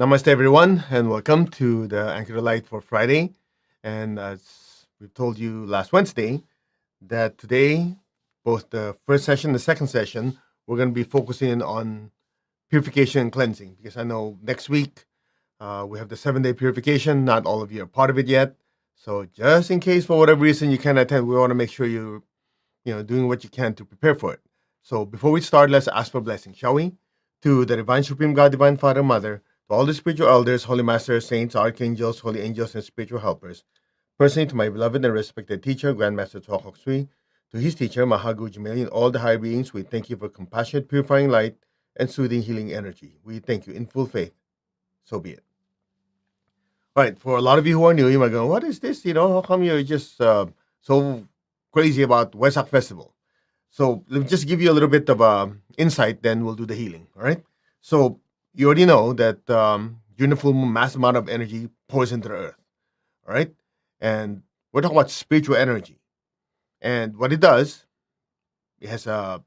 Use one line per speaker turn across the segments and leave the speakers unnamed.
Namaste, everyone, and welcome to the Anchor Light for Friday. And as we told you last Wednesday, that today, both the first session and the second session, we're going to be focusing on purification and cleansing because I know next week we have the 7 day purification. Not all of you are part of it yet. So just in case for whatever reason you can't attend, we want to make sure you're doing what you can to prepare for it. So before we start, let's ask for blessing, shall we? To the Divine Supreme God, Divine Father, Mother, to all the spiritual elders, holy masters, saints, archangels, holy angels, and spiritual helpers. Personally, to my beloved and respected teacher, Grandmaster Chok Sui, to his teacher, Mahagu Jamili, and all the higher beings, we thank you for compassionate, purifying light and soothing, healing energy. We thank you in full faith. So be it. All right, for a lot of you who are new, you might go, what is this? How come you're just so crazy about Wesak Festival? So let me just give you a little bit of insight, then we'll do the healing. All right. So you already know that during the full moon, mass amount of energy pours into the earth. All right. And we're talking about spiritual energy. And what it does, it has a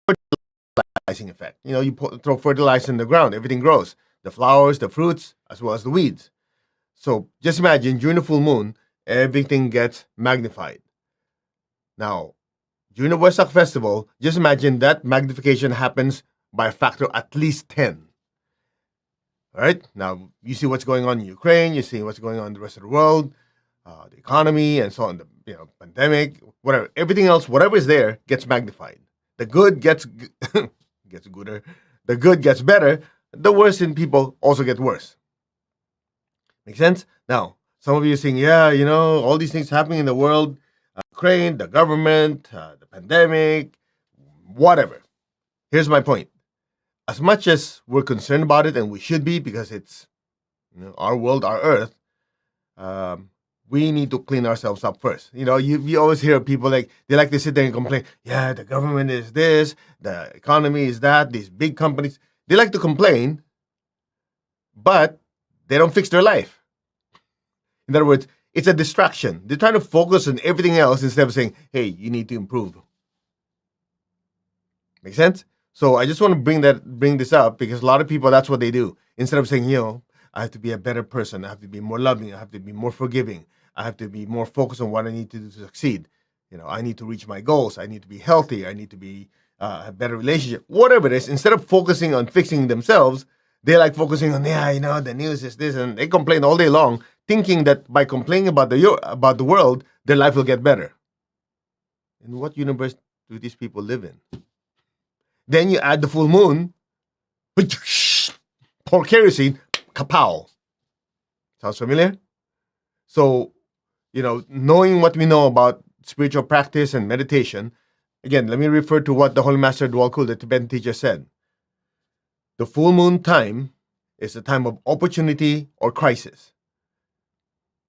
fertilizing effect. You throw fertilizer in the ground, everything grows. The flowers, the fruits, as well as the weeds. So just imagine during the full moon, everything gets magnified. Now, during the Wesak festival, just imagine that magnification happens by a factor at least 10. All right. Now, you see what's going on in Ukraine, you see what's going on in the rest of the world, the economy, and so on, the pandemic, whatever. Everything else, whatever is there, gets magnified. The good gets gets gooder. The good gets better. The worst in people also get worse. Make sense? Now, some of you are saying, yeah, all these things happening in the world, Ukraine, the government, the pandemic, whatever. Here's my point. As much as we're concerned about it, and we should be because it's our world, our earth, we need to clean ourselves up first. You always hear people they like to sit there and complain, yeah, the government is this, the economy is that, these big companies. They like to complain, but they don't fix their life. In other words, it's a distraction. They're trying to focus on everything else instead of saying, hey, you need to improve. Make sense? So I just want to bring this up because a lot of people, that's what they do. Instead of saying, I have to be a better person. I have to be more loving. I have to be more forgiving. I have to be more focused on what I need to do to succeed. I need to reach my goals. I need to be healthy. I need to be have a better relationship. Whatever it is, instead of focusing on fixing themselves, they like focusing on, the news is this, and they complain all day long, thinking that by complaining about the world, their life will get better. In what universe do these people live in? Then you add the full moon, pour kerosene, kapow. Sounds familiar? So, knowing what we know about spiritual practice and meditation, again, let me refer to what the Holy Master Dwalkul, the Tibetan teacher, said. The full moon time is a time of opportunity or crisis.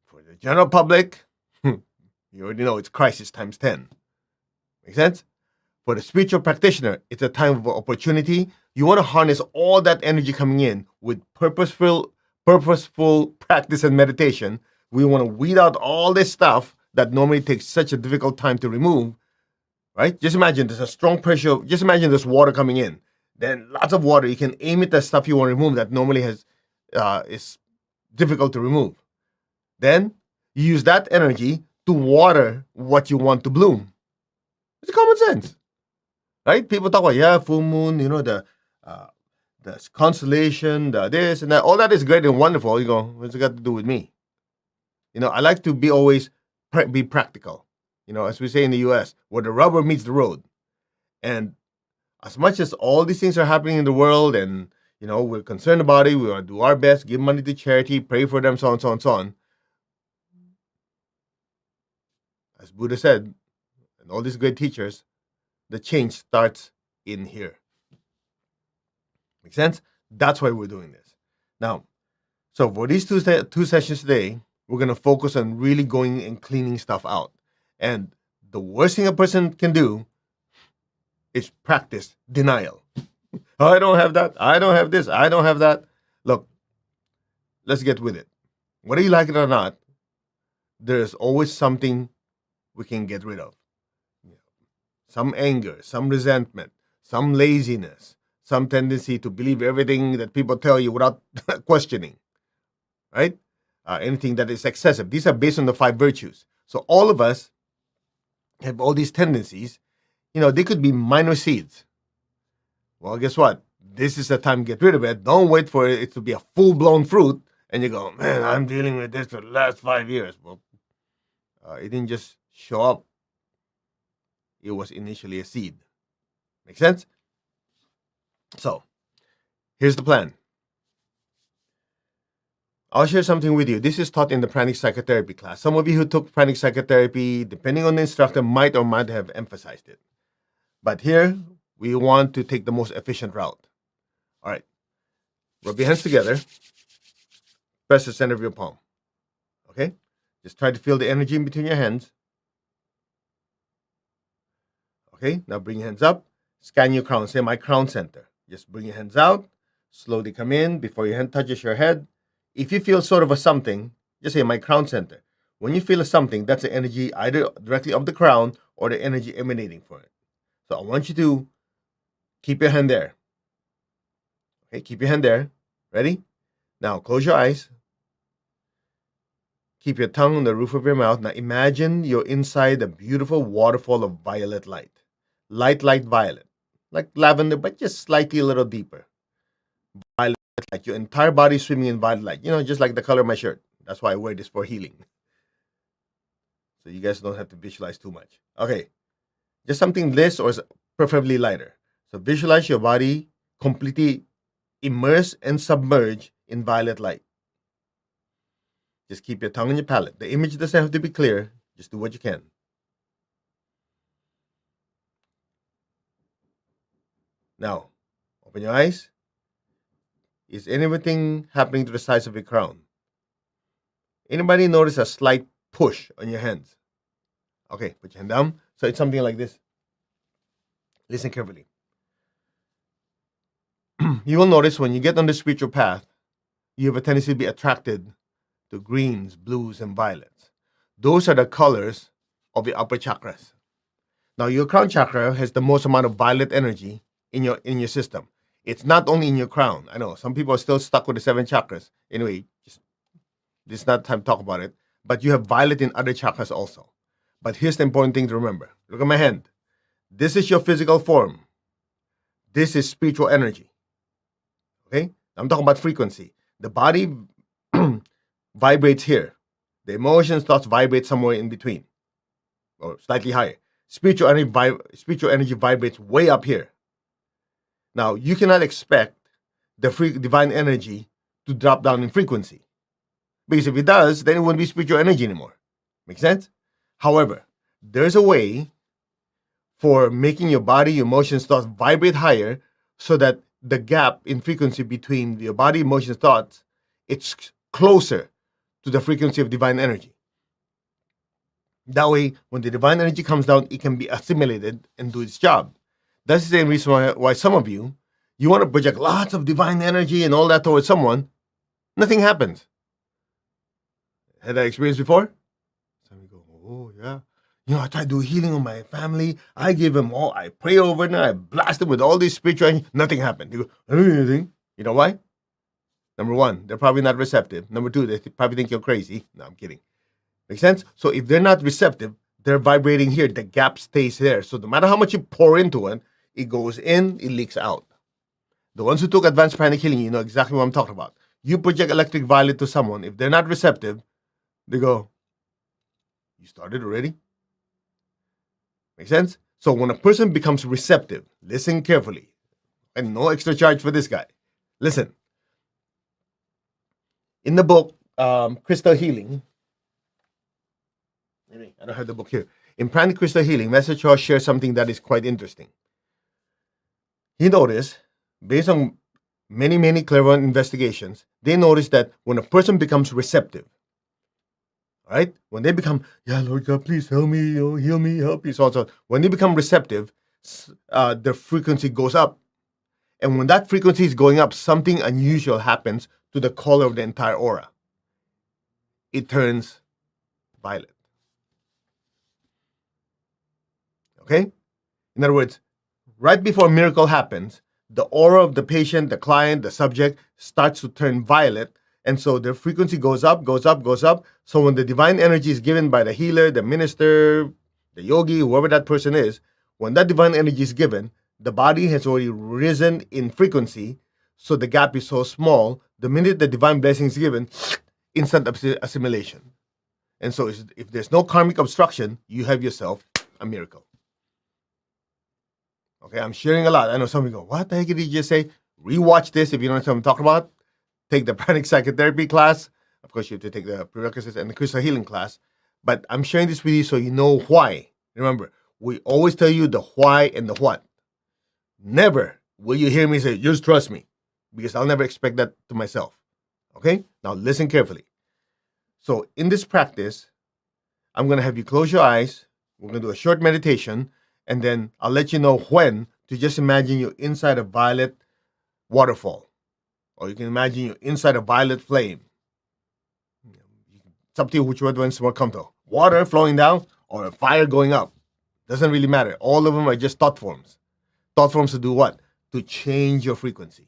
For the general public, you already know it's crisis times 10. Make sense? For the spiritual practitioner, it's a time of opportunity. You want to harness all that energy coming in with purposeful practice and meditation. We want to weed out all this stuff that normally takes such a difficult time to remove, right? Just imagine there's a strong pressure. Just imagine there's water coming in. Then lots of water. You can aim it at stuff you want to remove that normally is difficult to remove. Then you use that energy to water what you want to bloom. It's common sense. Right? People talk about, full moon, the constellation, the this and that. All that is great and wonderful. You go, what's it got to do with me? I like to be always be practical. As we say in the U.S., where the rubber meets the road. And as much as all these things are happening in the world and, we're concerned about it, we want to do our best, give money to charity, pray for them, so on, so on, so on. As Buddha said, and all these great teachers, the change starts in here. Make sense? That's why we're doing this. Now, so for these two sessions today, we're going to focus on really going and cleaning stuff out. And the worst thing a person can do is practice denial. I don't have that. I don't have this. I don't have that. Look, let's get with it. Whether you like it or not, there's always something we can get rid of. Some anger, some resentment, some laziness, some tendency to believe everything that people tell you without questioning, right? Anything that is excessive. These are based on the 5 virtues. So all of us have all these tendencies. They could be minor seeds. Well, guess what? This is the time to get rid of it. Don't wait for it to be a full blown fruit and you go, man, I'm dealing with this for the last 5 years. Well, it didn't just show up, it was initially a seed. Make sense? So, here's the plan. I'll share something with you. This is taught in the pranic psychotherapy class. Some of you who took pranic psychotherapy, depending on the instructor, might or might have emphasized it. But here, we want to take the most efficient route. All right. Rub your hands together. Press the center of your palm. Okay? Just try to feel the energy in between your hands. Okay? Now bring your hands up. Scan your crown. Say my crown center. Just bring your hands out. Slowly come in before your hand touches your head. If you feel sort of a something, just say my crown center. When you feel a something, that's the energy either directly of the crown or the energy emanating from it. So I want you to keep your hand there. Okay, keep your hand there. Ready? Now close your eyes. Keep your tongue on the roof of your mouth. Now imagine you're inside a beautiful waterfall of violet light. Light violet. Like lavender, but just slightly a little deeper. Violet light. Your entire body swimming in violet light. Just like the color of my shirt. That's why I wear this for healing. So you guys don't have to visualize too much. Okay. Just something less or preferably lighter. So visualize your body completely immersed and submerged in violet light. Just keep your tongue on your palate. The image doesn't have to be clear. Just do what you can. Now, open your eyes. Is anything happening to the sides of your crown? Anybody notice a slight push on your hands? Okay, put your hand down. So it's something like this. Listen carefully. You will notice when you get on the spiritual path, you have a tendency to be attracted to greens, blues, and violets. Those are the colors of the upper chakras. Now, your crown chakra has the most amount of violet energy in your system. It's not only in your crown. I know some people are still stuck with the 7 chakras. Anyway, this is not time to talk about it. But you have violet in other chakras also. But here's the important thing to remember. Look at my hand. This is your physical form. This is spiritual energy. Okay? I'm talking about frequency. The body vibrates here. The emotions, thoughts vibrate somewhere in between or slightly higher. Spiritual energy vibrates way up here. Now, you cannot expect the divine energy to drop down in frequency. Because if it does, then it wouldn't be spiritual energy anymore. Make sense? However, there's a way for making your body, your emotions, thoughts vibrate higher so that the gap in frequency between your body, emotions, thoughts, it's closer to the frequency of divine energy. That way, when the divine energy comes down, it can be assimilated and do its job. That's the same reason why some of you want to project lots of divine energy and all that towards someone. Nothing happens. Had that experience before? Some of you go, oh, yeah. I try to do healing on my family. I give them all. I pray over them. I blast them with all these spiritual energy. Nothing happened. You go, I don't do anything. You know why? Number one, they're probably not receptive. Number two, they probably think you're crazy. No, I'm kidding. Make sense? So if they're not receptive, they're vibrating here. The gap stays there. So no matter how much you pour into it, it goes in, it leaks out. The ones who took advanced pranic healing, you know exactly what I'm talking about. You project electric violet to someone. If they're not receptive, they go, you started already? Make sense? So when a person becomes receptive, listen carefully. And no extra charge for this guy. Listen. In the book, Crystal Healing, I don't have the book here. In Pranic Crystal Healing, Master Charles shares something that is quite interesting. He noticed, based on many, many clairvoyant investigations, they noticed that when a person becomes receptive, right? When they become, yeah, Lord God, please help me, heal me, help me, so on, so on. When they become receptive, their frequency goes up. And when that frequency is going up, something unusual happens to the color of the entire aura. It turns violet. Okay? In other words, right before a miracle happens, the aura of the patient, the client, the subject starts to turn violet. And so their frequency goes up, goes up, goes up. So when the divine energy is given by the healer, the minister, the yogi, whoever that person is, when that divine energy is given, the body has already risen in frequency. So the gap is so small. The minute the divine blessing is given, instant assimilation. And so if there's no karmic obstruction, you have yourself a miracle. Okay, I'm sharing a lot. I know some of you go, what the heck did he just say? Rewatch this if you don't know what I'm talking about. Take the pranic psychotherapy class. Of course, you have to take the prerequisites and the crystal healing class. But I'm sharing this with you so you know why. Remember, we always tell you the why and the what. Never will you hear me say, just trust me, because I'll never expect that to myself. Okay? Now listen carefully. So in this practice, I'm going to have you close your eyes. We're going to do a short meditation, and then I'll let you know when to just imagine you're inside a violet waterfall, or you can imagine you're inside a violet flame. It's up to you which one's more comfortable. Water flowing down or a fire going up. Doesn't really matter. All of them are just thought forms. Thought forms to do what? To change your frequency.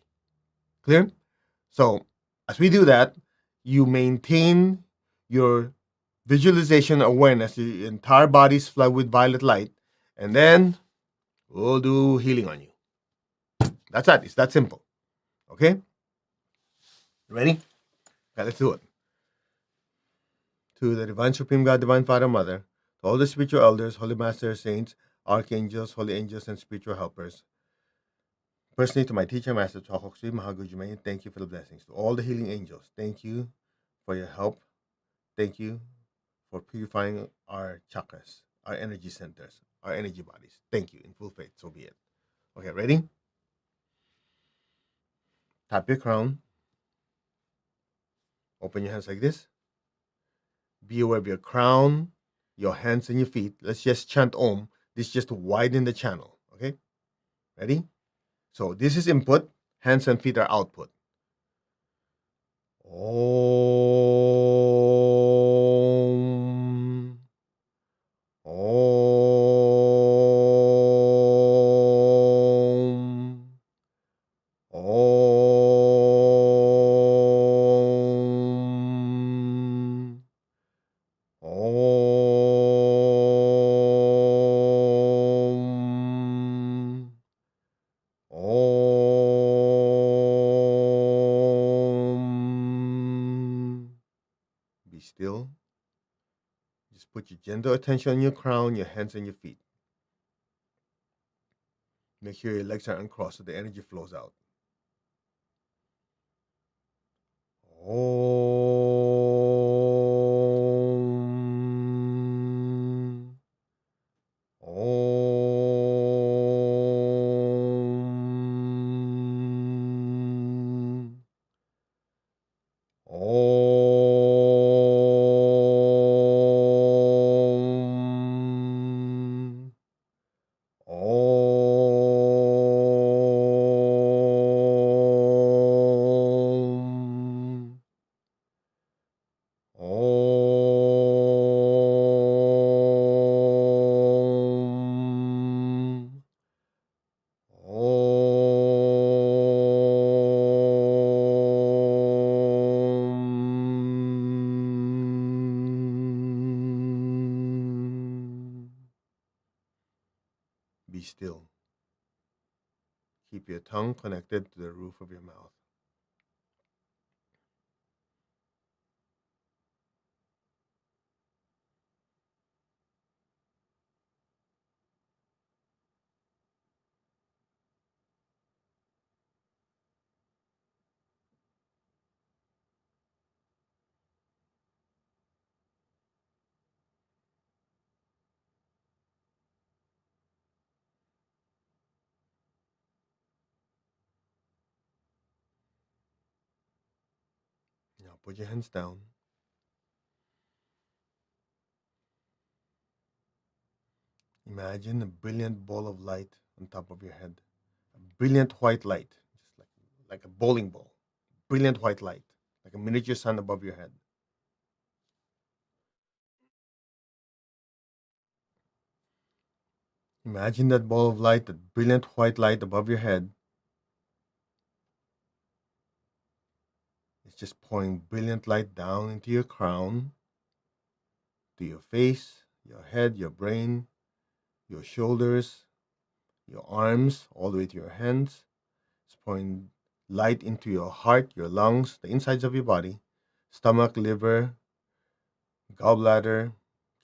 Clear? So as we do that, you maintain your visualization awareness. Your entire body is flooded with violet light. And then we'll do healing on you. That's it. It's that simple. Okay? Ready? Okay, let's do it. To the Divine Supreme God, Divine Father, Mother, to all the spiritual elders, holy masters, saints, archangels, holy angels, and spiritual helpers. Personally, to my teacher, Master Chokoksui Mahagujume, thank you for the blessings. To all the healing angels, thank you for your help. Thank you for purifying our chakras, our energy centers, our energy bodies. Thank you. In full faith, so be it. Okay, ready? Tap your crown. Open your hands like this. Be aware of your crown, your hands, and your feet. Let's just chant Om. This just to widen the channel. Okay? Ready? So this is input. Hands and feet are output. Om. Om. Om. Om. Om. Be still. Just put your gentle attention on your crown, your hands, and your feet. Make sure your legs are uncrossed so the energy flows out. Om. Om. Om. Om. Om. Om. Be still. Keep your tongue connected to the roof of your mouth. Now put your hands down. Imagine a brilliant ball of light on top of your head. A brilliant white light, just like a bowling ball. Brilliant white light, like a miniature sun above your head. Imagine that ball of light, that brilliant white light above your head, It's just pouring brilliant light down into your crown, to your face, your head, your brain, your shoulders, your arms, all the way to your hands. It's pouring light into your heart, your lungs, the insides of your body, stomach, liver, gallbladder,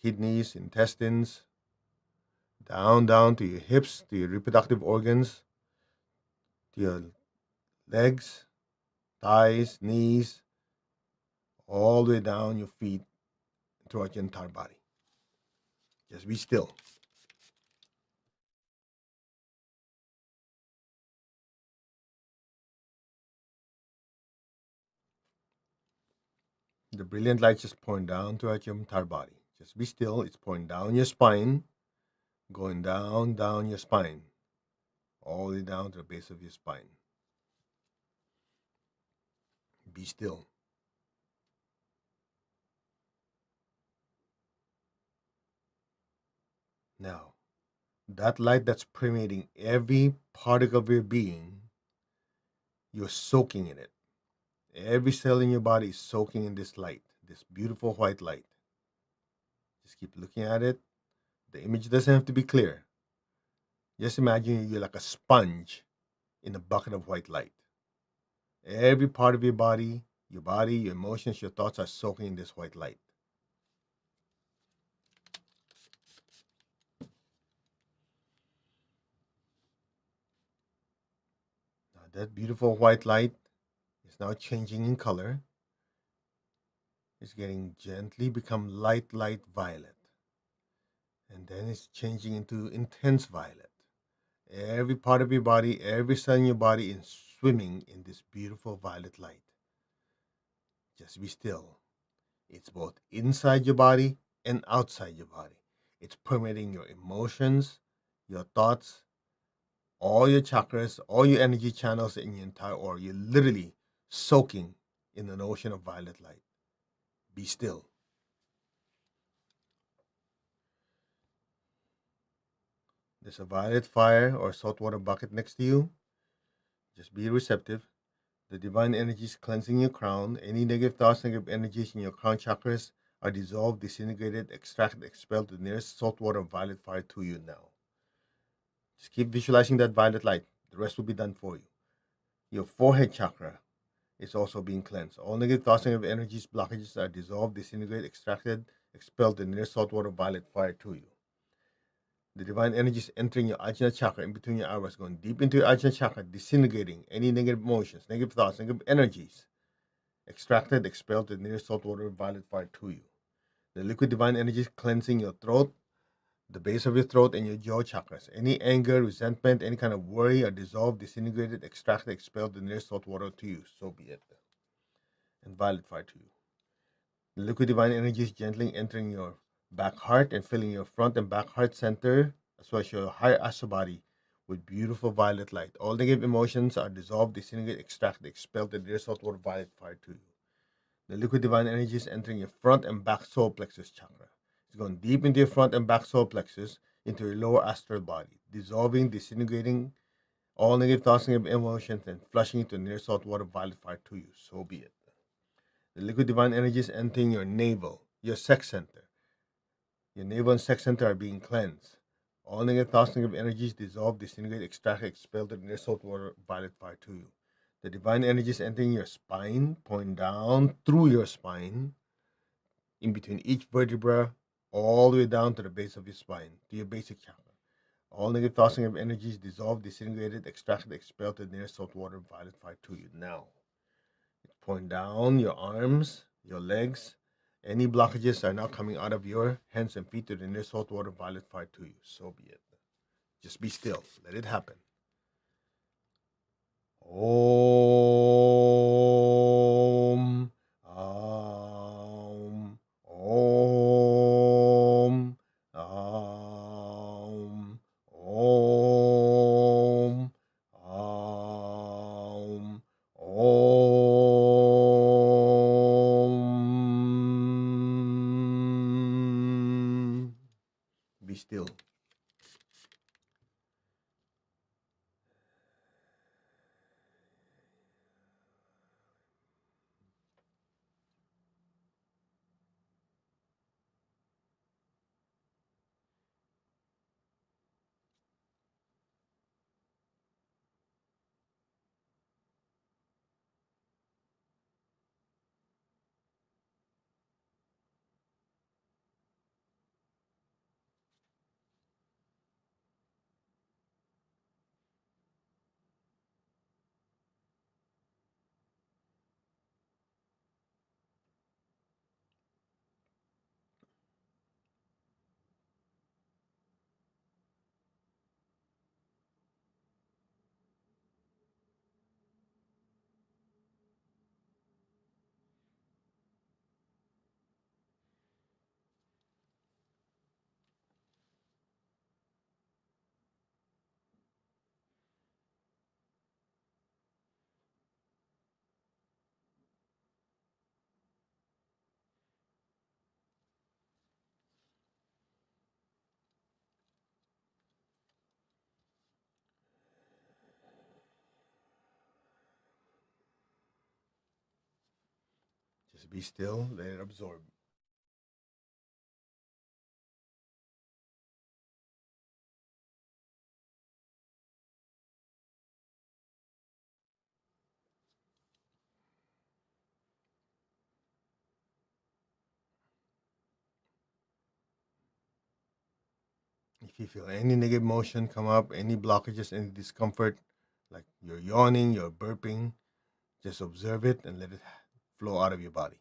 kidneys, intestines, down to your hips, to your reproductive organs, to your legs, thighs, knees, all the way down your feet, throughout your entire body. Just be still. The brilliant light just pouring down throughout your entire body. Just be still. It's pouring down your spine, going down your spine, all the way down to the base of your spine. Be still. Now, that light that's permeating every particle of your being, you're soaking in it. Every cell in your body is soaking in this light, this beautiful white light. Just keep looking at it. The image doesn't have to be clear. Just imagine you're like a sponge in a bucket of white light. Every part of your body, your emotions, your thoughts are soaking in this white light. Now, that beautiful white light is now changing in color. It's getting gently become light violet. And then it's changing into intense violet. Every part of your body, every cell in your body is swimming in this beautiful violet light. Just be still. It's both inside your body and outside your body. It's permeating your emotions, your thoughts, all your chakras, all your energy channels in your entire aura. You're literally soaking in an ocean of violet light. Be still. There's a violet fire or saltwater bucket next to you. Just be receptive. The divine energies cleansing your crown. Any negative thoughts, negative energies in your crown chakras are dissolved, disintegrated, extracted, expelled to the nearest saltwater violet fire to you now. Just keep visualizing that violet light. The rest will be done for you. Your forehead chakra is also being cleansed. All negative thoughts, negative energies, blockages are dissolved, disintegrated, extracted, expelled to the nearest saltwater violet fire to you. The divine energies entering your Ajna chakra in between your eyebrows, going deep into your Ajna chakra, disintegrating any negative emotions, negative thoughts, negative energies, extracted, expelled to the nearest saltwater violet fire to you. The liquid divine energies cleansing your throat, the base of your throat, and your jaw chakras. Any anger, resentment, any kind of worry are dissolved, disintegrated, extracted, expelled to the nearest saltwater to you. So be it. And violet fire to you. The liquid divine energies gently entering your back heart and filling your front and back heart center, as well as your higher astral body, with beautiful violet light. All negative emotions are dissolved, disintegrated, extracted, expelled to the nearest saltwater violet fire to you. The liquid divine energies entering your front and back solar plexus chakra. It's going deep into your front and back solar plexus, into your lower astral body, dissolving, disintegrating all negative thoughts, negative emotions, and flushing into near saltwater violet fire to you. So be it. The liquid divine energies entering your navel, your sex center. Your navel and sex center are being cleansed. All negative thoughts, negative energies dissolved, disintegrate, extract, expelled to near saltwater violet fire to you. The divine energies entering your spine, pouring down through your spine, in between each vertebra, all the way down to the base of your spine, to your basic chakra. All negative thoughts and energies dissolved, disintegrated, extracted, expelled to the nearest saltwater violet fire to you now. It's pouring down your arms, your legs. Any blockages are now coming out of your hands and feet to the nearest saltwater violet fire to you. So be it. Just be still. Let it happen. Om. Om. Om. Om. Om. Om. Om. Be still. Just be still, let it absorb. If you feel any negative emotion come up, any blockages, any discomfort, like you're yawning, you're burping, just observe it and let it flow out of your body.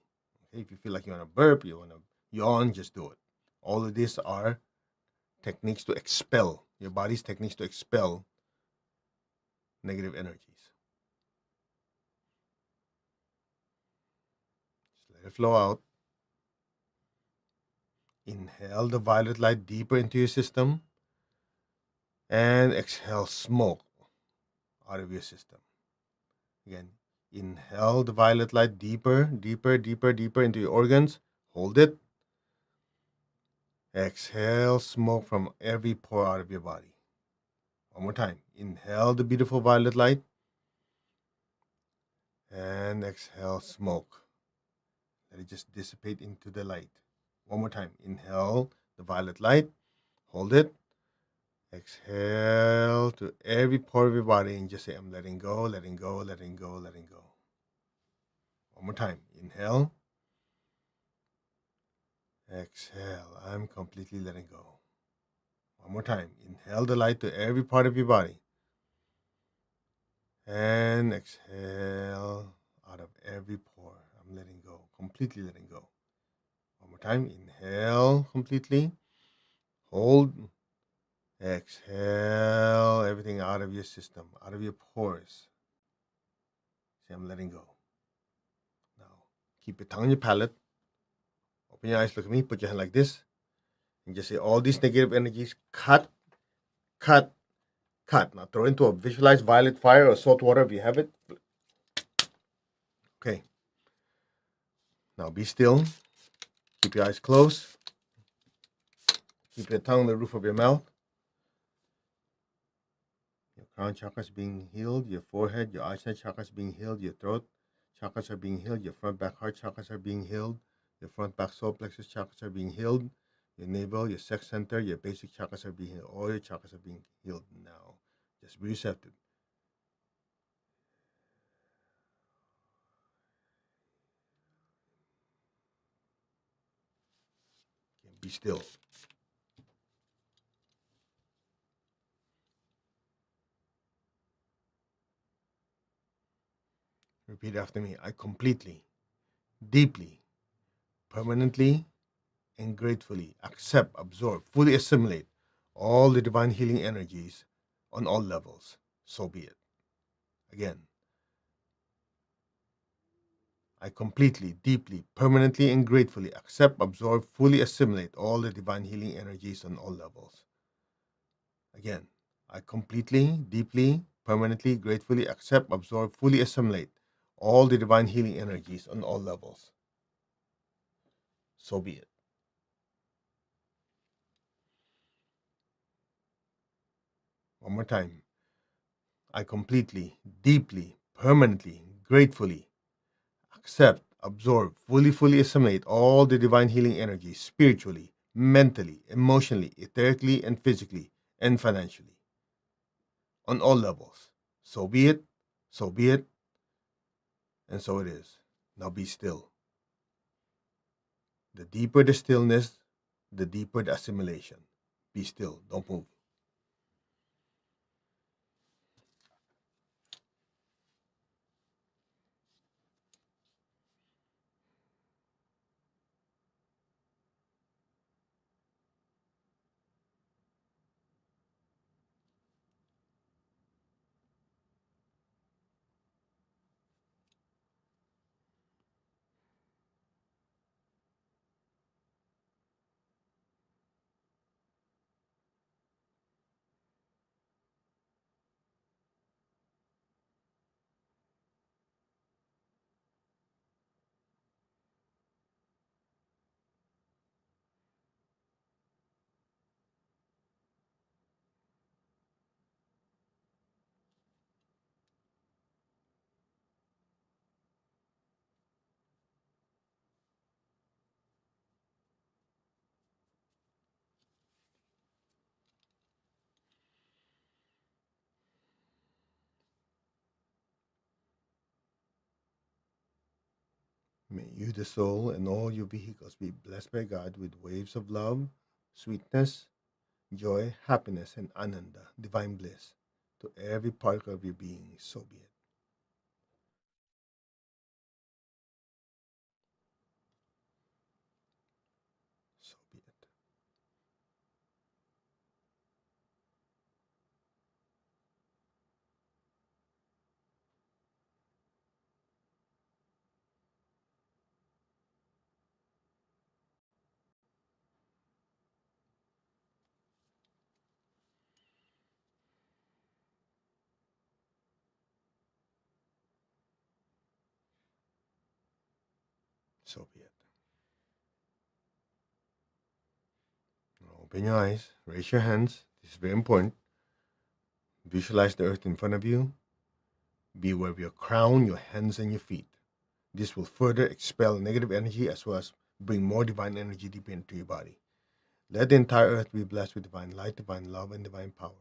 Okay? If you feel like you want to burp, you want to yawn, just do it. All of these are techniques to expel your body's techniques to expel negative energies. Just let it flow out. Inhale the violet light deeper into your system and exhale smoke out of your system. Again, inhale the violet light deeper, deeper, deeper, deeper into your organs. Hold it. Exhale smoke from every pore out of your body. One more time. Inhale the beautiful violet light and exhale smoke. Let it just dissipate into the light. One more time. Inhale the violet light. Hold it. Exhale to every pore of your body and just say, I'm letting go, letting go, letting go, letting go. One more time. Inhale. Exhale. I'm completely letting go. One more time. Inhale the light to every part of your body. And exhale out of every pore. I'm letting go, completely letting go. One more time. Inhale completely. Hold. Exhale everything out of your system, out of your pores. Say, I'm letting go. Now, keep your tongue on your palate. Open your eyes, look at me, put your hand like this, and just say, all these negative energies, cut, cut, cut. Now, throw into a visualized violet fire or salt water if you have it. Okay. Now, be still. Keep your eyes closed. Keep your tongue on the roof of your mouth. Your crown chakra is being healed. Your forehead, your eyesight chakra is being healed. Your throat chakras are being healed. Your front back heart chakras are being healed. Your front back solar plexus chakras are being healed. Your navel, your sex center, your basic chakras are being healed. All your chakras are being healed now. Just be receptive. Okay, be still. Repeat after me. I completely, deeply, permanently, and gratefully accept, absorb, fully assimilate all the divine healing energies on all levels. So be it. Again, I completely, deeply, permanently, and gratefully accept, absorb, fully assimilate all the divine healing energies on all levels. Again, I completely, deeply, permanently, gratefully accept, absorb, fully assimilate all the divine healing energies on all levels. So be it. One more time. I completely, deeply, permanently, gratefully accept, absorb, fully assimilate all the divine healing energies spiritually, mentally, emotionally, etherically, and physically, and financially on all levels. So be it, so be it, and so it is. Now be still. The deeper the stillness, the deeper the assimilation. Be still, don't move. May you, the soul, and all your vehicles be blessed by God with waves of love, sweetness, joy, happiness, and ananda, divine bliss, to every particle of your being. So be it. So be it. So be it. Now open your eyes, raise your hands. This is very important. Visualize the earth in front of you. Be aware of your crown, your hands, and your feet. This will further expel negative energy as well as bring more divine energy deep into your body. Let the entire earth be blessed with divine light, divine love, and divine power.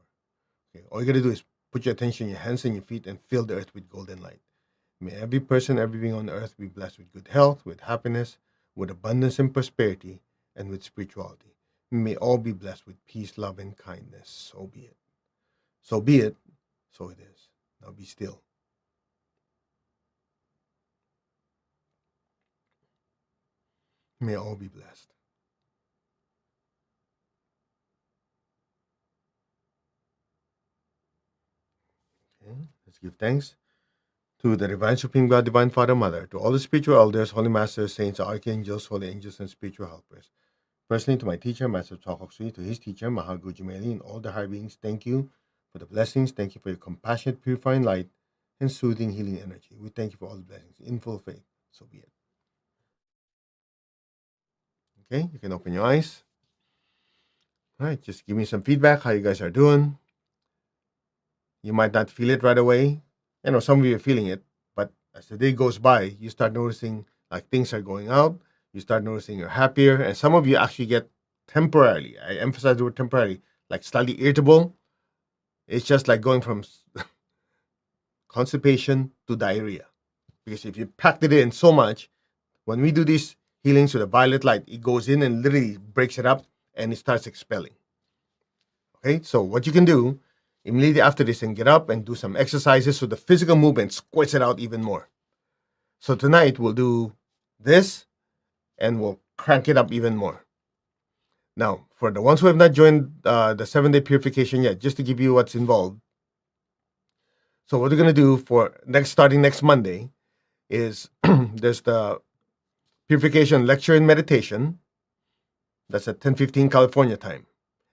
Okay, all you gotta do is put your attention in your hands and your feet and fill the earth with golden light. May every person, every being on the earth be blessed with good health, with happiness, with abundance and prosperity, and with spirituality. May all be blessed with peace, love, and kindness. So be it. So be it. So it is. Now be still. May all be blessed. Okay, let's give thanks to the Divine Supreme God, Divine Father, Mother, to all the spiritual elders, holy masters, saints, archangels, holy angels, and spiritual helpers. Personally, to my teacher, Master Chakra, to his teacher, Mahal Gujimeli, and all the high beings, thank you for the blessings. Thank you for your compassionate, purifying light and soothing, healing energy. We thank you for all the blessings in full faith. So be it. Okay, you can open your eyes. All right, just give me some feedback how you guys are doing. You might not feel it right away. You know, some of you are feeling it, but as the day goes by, you start noticing like things are going out. You start noticing you're happier, and some of you actually get temporarily. I emphasize the word temporarily, like slightly irritable. It's just like going from constipation to diarrhea. Because if you packed it in so much, when we do these healings with the violet light, it goes in and literally breaks it up and it starts expelling. Okay, so what you can do immediately after this and get up and do some exercises so the physical movement squirts it out even more. So tonight we'll do this and we'll crank it up even more. Now, for the ones who have not joined the 7-day purification yet, just to give you what's involved. So what we're gonna do for starting next Monday is there's the purification lecture and meditation. That's at 10:15 California time,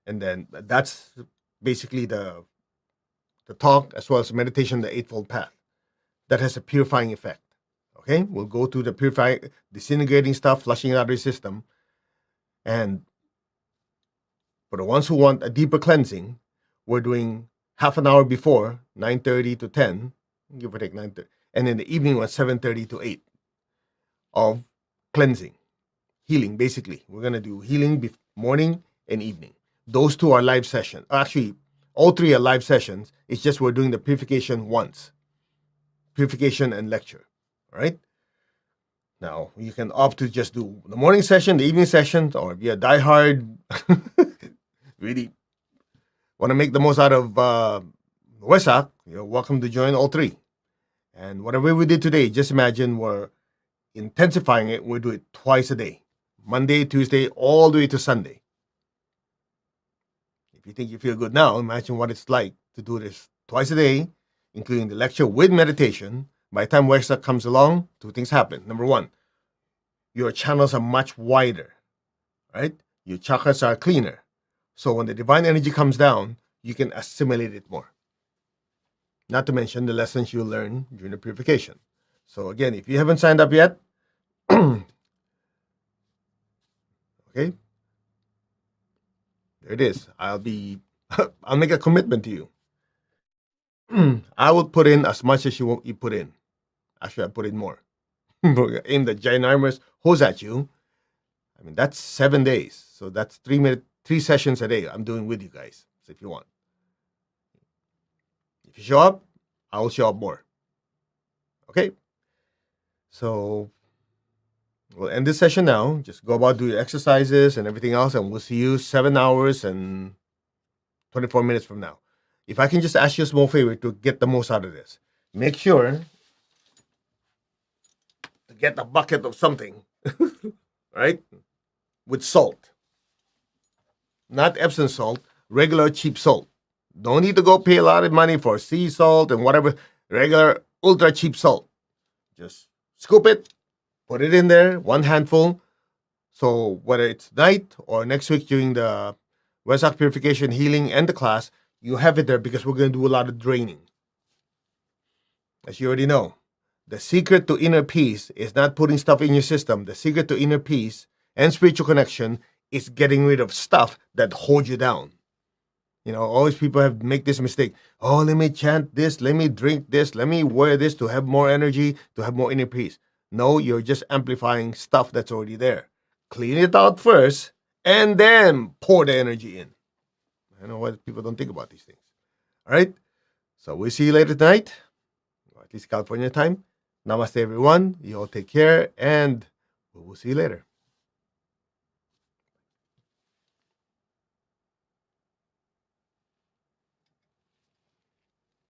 and then that's basically the talk as well as meditation, the Eightfold Path. That has a purifying effect. Okay, we'll go through the purifying, disintegrating stuff, flushing it out of your system, and for the ones who want a deeper cleansing, we're doing half an hour before 9:30 to 10, give or take 9:30, and in the evening was 7:30 to 8 of cleansing. Healing, basically. We're going to do healing morning and evening. Those two are live sessions. Actually, all three are live sessions. It's just we're doing the purification once. Purification and lecture. All right? Now, you can opt to just do the morning session, the evening session, or if you're a diehard, really want to make the most out of Wesak, you're welcome to join all three. And whatever we did today, just imagine we're intensifying it. We'll do it twice a day. Monday, Tuesday, all the way to Sunday. If you think you feel good now, imagine what it's like to do this twice a day, including the lecture with meditation. By the time Wesak comes along, two things happen. Number one, your channels are much wider, right? Your chakras are cleaner. So when the divine energy comes down, you can assimilate it more. Not to mention the lessons you'll learn during the purification. So again, if you haven't signed up yet, okay, there it is. I'll make a commitment to you. I will put in as much as you put in. Actually, I put in more. Aim the ginormous hose at you. I mean, that's 7 days. So that's 3 sessions a day I'm doing with you guys. So if you want. If you show up, I will show up more. Okay? So We'll end this session now. Just go about, do your exercises and everything else, and we'll see you 7 hours and 24 minutes from now. If I can just ask you a small favor to get the most out of this, make sure to get a bucket of something, right? With salt. Not Epsom salt, regular cheap salt. Don't need to go pay a lot of money for sea salt and whatever, regular ultra cheap salt. Just scoop it, put it in there, one handful. So whether it's night or next week during the Wesak Purification Healing and the class, you have it there because we're going to do a lot of draining. As you already know, the secret to inner peace is not putting stuff in your system. The secret to inner peace and spiritual connection is getting rid of stuff that holds you down. You know, always people have make this mistake. Oh, let me chant this, let me drink this, let me wear this to have more energy, to have more inner peace. No, you're just amplifying stuff that's already there. Clean it out first, and then pour the energy in. I know why people don't think about these things. All right? So we'll see you later tonight, or at least California time. Namaste, everyone. You all take care, and we will see you later.